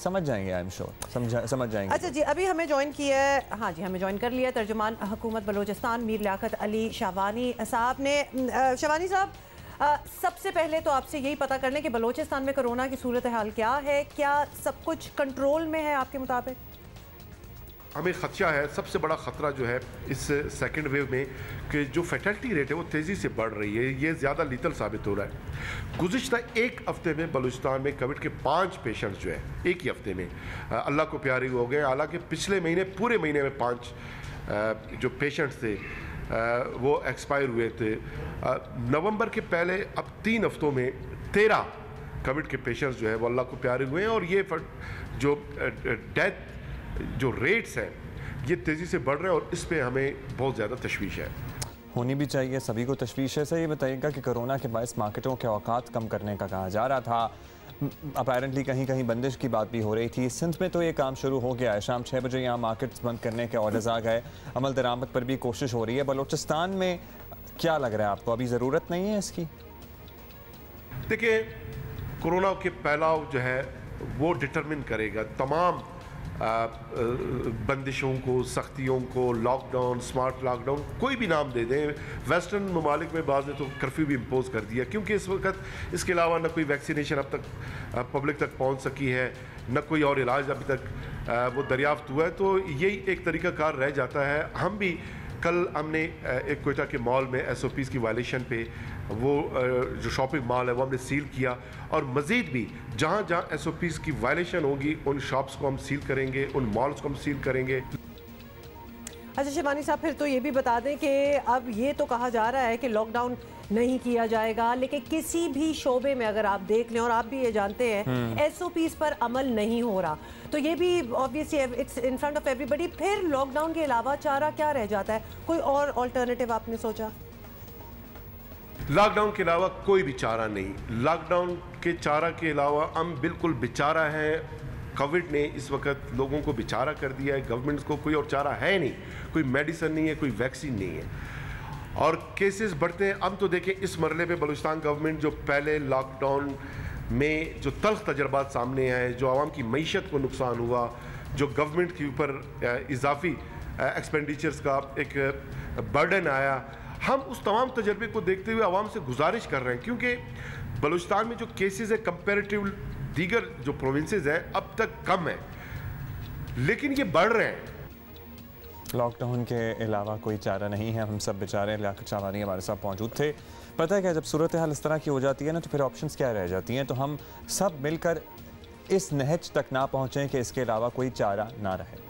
समझ जाएंगे, I am sure समझ जाएंगे। अच्छा जी, अभी हमें ज्वाइन किया है, हाँ जी हमें ज्वाइन कर लिया तर्जुमान हुकूमत बलोचिस्तान मीर लियाकत अली शाहवानी साहब ने। शाहवानी साहब, सबसे पहले तो आपसे यही पता कर लें कि बलोचिस्तान में कोरोना की सूरत हाल क्या है, क्या सब कुछ कंट्रोल में है आपके मुताबिक? हमें खदशा है, सबसे बड़ा ख़तरा जो है इस सेकंड वेव में कि जो फैटलिटी रेट है वो तेज़ी से बढ़ रही है, ये ज़्यादा लीतल साबित हो रहा है। गुज़िश्ता एक हफ़्ते में बलूचिस्तान में कोविड के 5 पेशेंट्स जो है एक ही हफ़्ते में अल्लाह को प्यारे हो गए। हालांकि पिछले महीने पूरे महीने में 5 जो पेशेंट्स थे वो एक्सपायर हुए थे। नवंबर के पहले अब 3 हफ्तों में 13 कोविड के पेशेंट्स जो है वो अल्लाह को प्यारे हुए हैं। और ये जो डेथ जो रेट्स हैं ये तेज़ी से बढ़ रहे हैं और इस पे हमें बहुत ज़्यादा तशवीश है। होनी भी चाहिए, सभी को तशवीश है। सर ये बताइएगा कि कोरोना के बायस मार्केटों के औकात कम करने का कहा जा रहा था, अपैरेंटली कहीं कहीं बंदिश की बात भी हो रही थी। सिंध में तो ये काम शुरू हो गया है, शाम 6 बजे यहाँ मार्केट्स बंद करने के ऑर्डर्स आ गए, अमल दरामद पर भी कोशिश हो रही है। बलोचिस्तान में क्या लग रहा है आपको, अभी ज़रूरत नहीं है इसकी? देखिए, कोरोना के फैलाव जो है वो डिटरमिन करेगा तमाम बंदिशों को, सख्तियों को, लॉकडाउन, स्मार्ट लॉकडाउन, कोई भी नाम दे दें। वेस्टर्न ममालिक में बाज़ ने तो कर्फ्यू भी इम्पोज कर दिया क्योंकि इस वक्त इसके अलावा न कोई वैक्सीनेशन अब तक पब्लिक तक पहुंच सकी है, न कोई और इलाज अभी तक वो दरियाफ्त हुआ है। तो यही एक तरीका कार रह जाता है। हम भी कल हमने एक कोयटा के मॉल में SOPs की वायलेशन पे वो जो शॉपिंग मॉल है वो हमने सील किया और मज़ीद भी जहाँ जहाँ SOPs की वायलेशन होगी उन शॉप्स को हम सील करेंगे, उन मॉल्स को हम सील करेंगे। अच्छा शाहवानी साहब, फिर तो ये भी बता दें कि अब ये तो कहा जा रहा है कि लॉकडाउन नहीं किया जाएगा, लेकिन किसी भी शोबे में अगर आप देख लें, और आप भी ये जानते हैं SOPs पर अमल नहीं हो रहा, तो ये भी obviously it's in front of everybody. फिर लॉकडाउन के अलावा चारा क्या रह जाता है? कोई और ऑल्टरनेटिव आपने सोचा? लॉकडाउन के अलावा कोई भी चारा नहीं। लॉकडाउन के चारा के अलावा हम बिल्कुल बेचारा हैं। कोविड ने इस वक्त लोगों को बेचारा कर दिया है। गवर्नमेंट को कोई और चारा है नहीं, कोई मेडिसिन नहीं है, कोई वैक्सीन नहीं है और केसेस बढ़ते हैं। अब तो देखें इस मरले पे बलूचिस्तान गवर्नमेंट जो पहले लॉकडाउन में जो तल्ख तजर्बात सामने आए, जो आवाम की मईशत को नुकसान हुआ, जो गवर्नमेंट के ऊपर इजाफी एक्सपेंडिचर्स का एक बर्डन आया, हम उस तमाम तजर्बे को देखते हुए आवाम से गुजारिश कर रहे हैं क्योंकि बलूचिस्तान में जो केसेस है कंपेरेटिव दीगर जो प्रोविंसेस हैं अब तक कम है, लेकिन ये बढ़ रहे हैं। लॉकडाउन के अलावा कोई चारा नहीं है, हम सब बेचारे। लियाकत शाहवानी हमारे साथ मौजूद थे। पता है क्या, जब सूरत हाल इस तरह की हो जाती है ना तो फिर ऑप्शंस क्या रह जाती हैं, तो हम सब मिलकर इस नहज तक ना पहुँचें कि इसके अलावा कोई चारा ना रहे।